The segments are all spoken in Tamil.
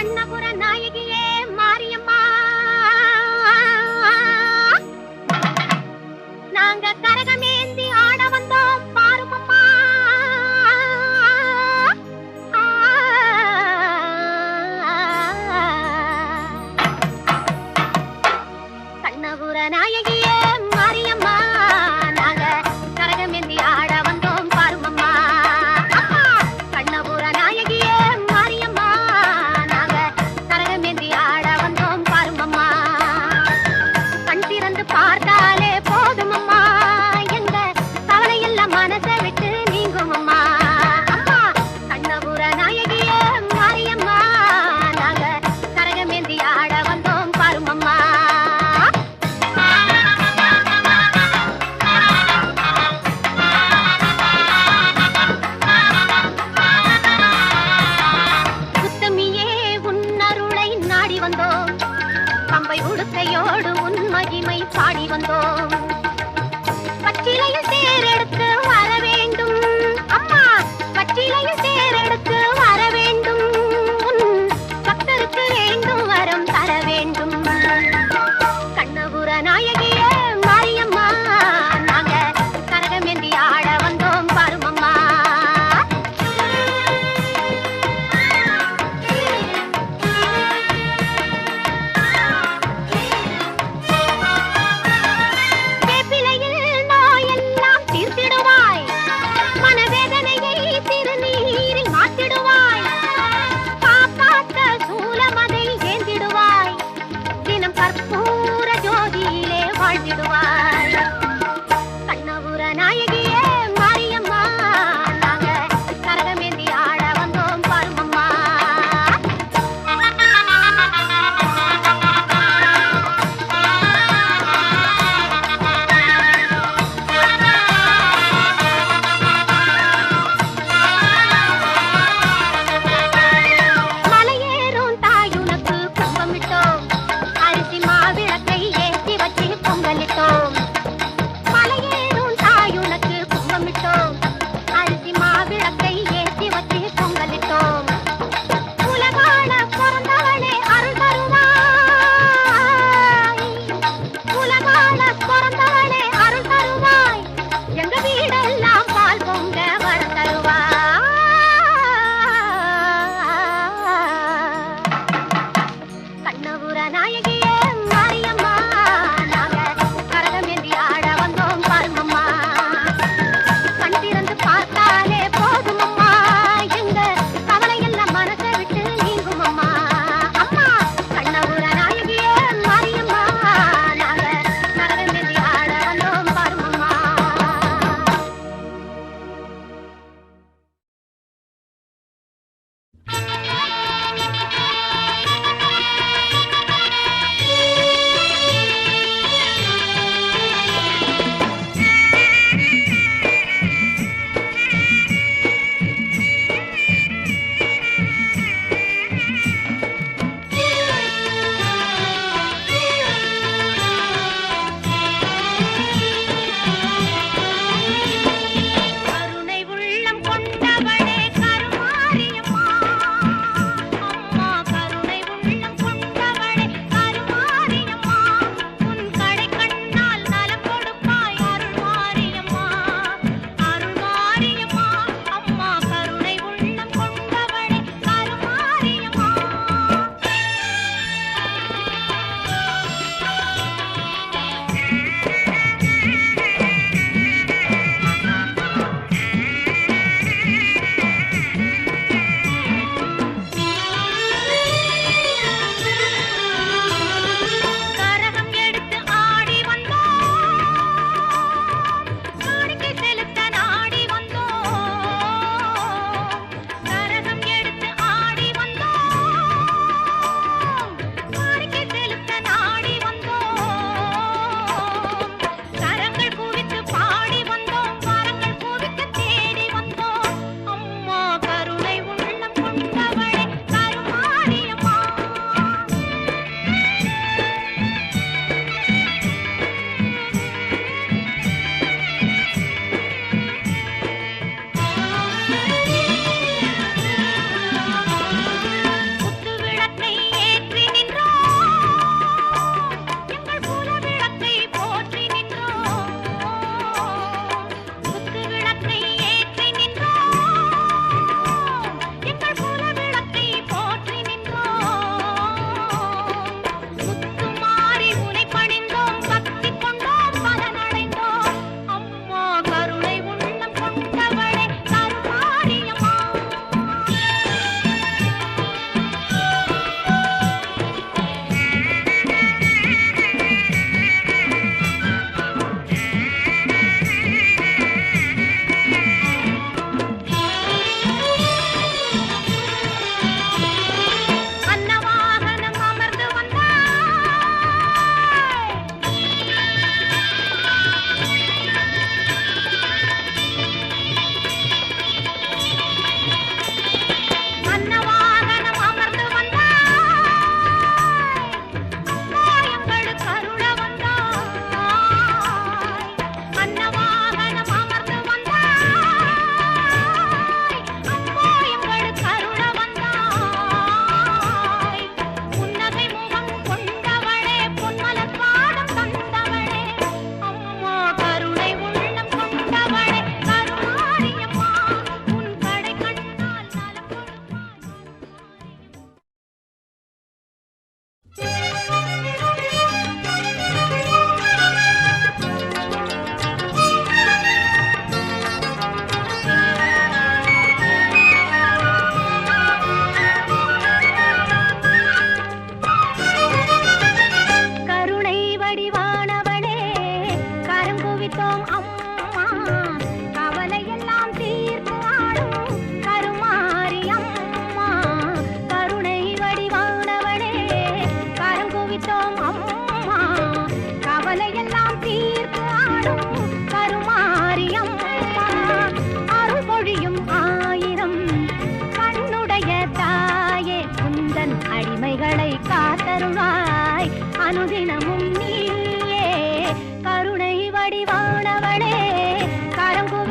கண்ணபுர நாயகியே மாரியம்மா, நாங்க கரகமேந்தி ஆட வந்தோம் பாருமம்மா. கண்ணபுர நாயகியே மாரியம்மா, நாங்க கரகமேந்தி ஆட வந்தோம் பாருமம்மா. கண்ணபுர நாயகியே மாரியம்மா, நாங்க கரகமேந்தி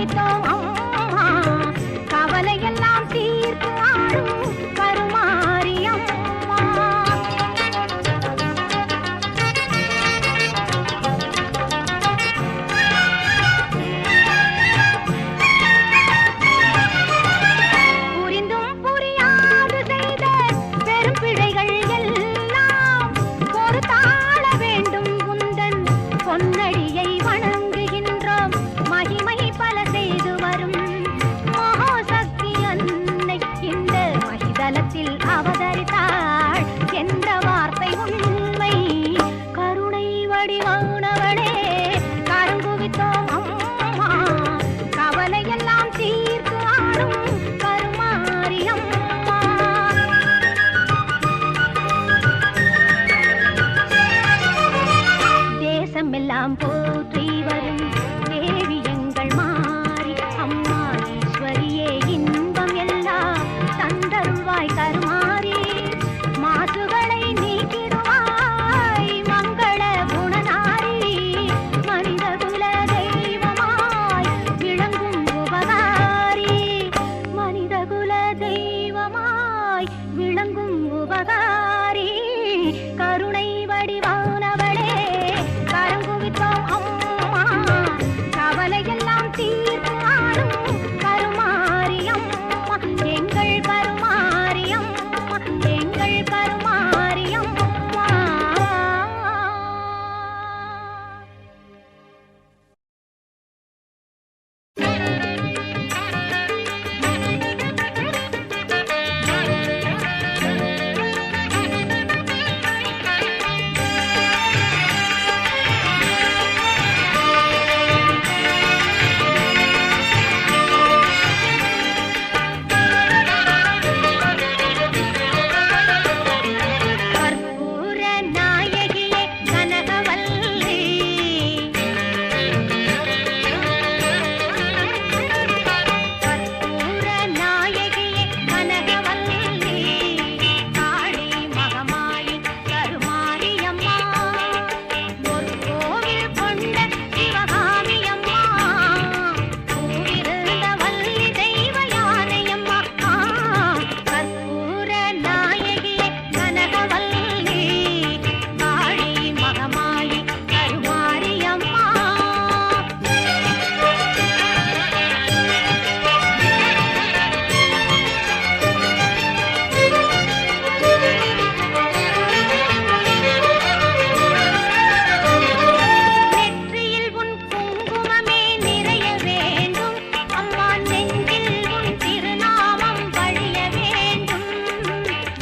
குவித்தோம் அம்மா கவலையெல்லாம் தீர்த்து ஆடும் கருமாரி அம்மா. புரிந்தும் புரியாது செய்த பெரும் பிழைகள் எல்லாம் பொறுத்தாள வேண்டும் உந்தன் பொன்னடியை வணங்குகின்றோம். மகிமை பல செய்து வரும் மகாசக்தி அன்னை இந்த மகிதலத்தில் அவதரித்தாள் என்ற வார்த்தை உண்மை. கருணை வடிவானவளே கருங்குவித்தோம் அம்மா கவலையெல்லாம் தீர்த்து ஆடும் கருமாரி அம்மா. தேசமெல்லாம் போற்றி வரும் தேவி எங்கள் மாறி அம்மா ஈஸ்வரியே இன்பம் எல்லாம் தந்தருள்வாய் கருமாரி. மாசுகளை நீக்கிடுவாய் மங்கள குணநாரி மனித குல தெய்வமாய் விளங்கும் உபகாரி. மனித குல தெய்வமாய் விளங்கும் உபகாரி கருணை வடிவானவளே கருங்குவித்தோம் அம்மா கவலையெல்லாம் தீர்த்து ஆடும் கருமாரி அம்மா. எங்கள் கருமாரி அம்மா எங்கள் கருமாரி அம்மா. கற்பூர நாயகியே கனகவல்லி கற்பூர நாயகியே கனகவல்லி காளி மகமாயி கருமாரி அம்மா. ஒரு கோவில் கொண்ட சிவகாமி அம்மா பூவிருந்த வள்ளி தெய்வ யானை அம்மா. கற்பூர நாயகியே கனகவல்லி காளி மகமாயி கருமாரி அம்மா. நெற்றியில் உன் குங்குமமே நிறைய வேண்டும் அம்மா நெஞ்சில் உன் திருநாமம் வழிய வேண்டும்.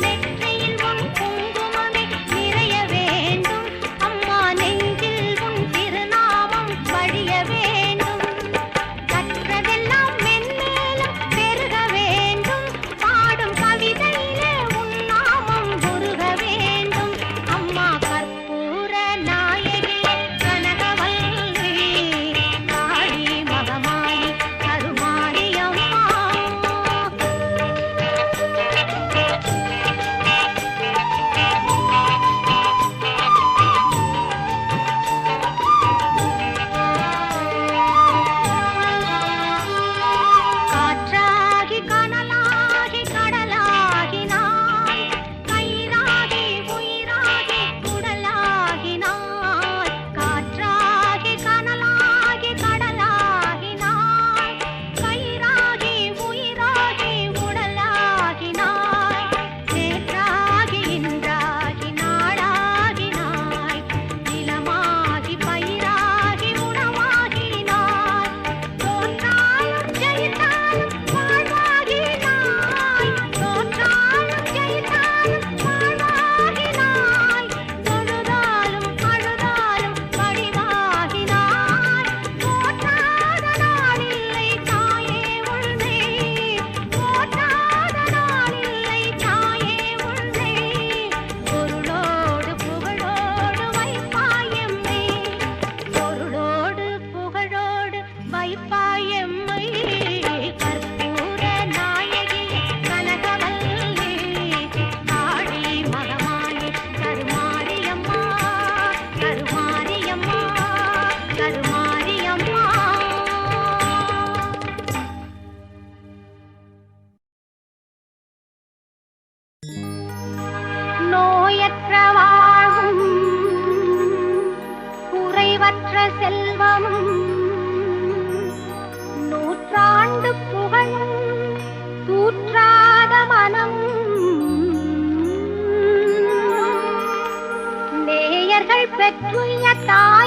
நெற்றியில் உன் குங்குமமே நிறைய வேண்டும் அம்மா நெஞ்சில் உன் திருநாமம் வழிய வேண்டும். கற்றதெல்லாம் மென்மேலும் பெருக வேண்டும் பாடும் கவிதையிலே உன் நாமம் உருக வேண்டும் அம்மா. கற்பூர நாயகியே கனகவல்லி காளி மகமாயி கருமாரி அம்மா. காற்றாகி கனலாகி கடலாகினாய் கயிறாகி உயிராகி உடலாகினாய். காற்றாகி கனலாகி கடலாகினாய் கயிறாகி உயிராகி உடலாகினாய். நேற்றாகி இன்றாகி நாளாகினாய் நிலமாகி பயிராகி உணவாகினாய். தோற்றாலும் ஜெயித்தாலும் வாழ்வாகினாய் தோற்றாலும் ஜெயித்தாலும் வாழ்வாகினாய். தொழுதாலும் அழுதாலும் வடிவாகினாய். போற்றாத நாளில்லை தாயே உன்னை போற்றாத நாளில்லை தாயே உன்னை. பொருளோடு புகழோடு வைப்பாயம்மை பொருளோடு புகழோடு வைப்பாயம்மை. கற்பூர நாயகியே கனகவல்லி காளி மகமாயி கருமாரி அம்மா கருமாரி அம்மா கருமாரி அம்மா. பெற்றுய தாய்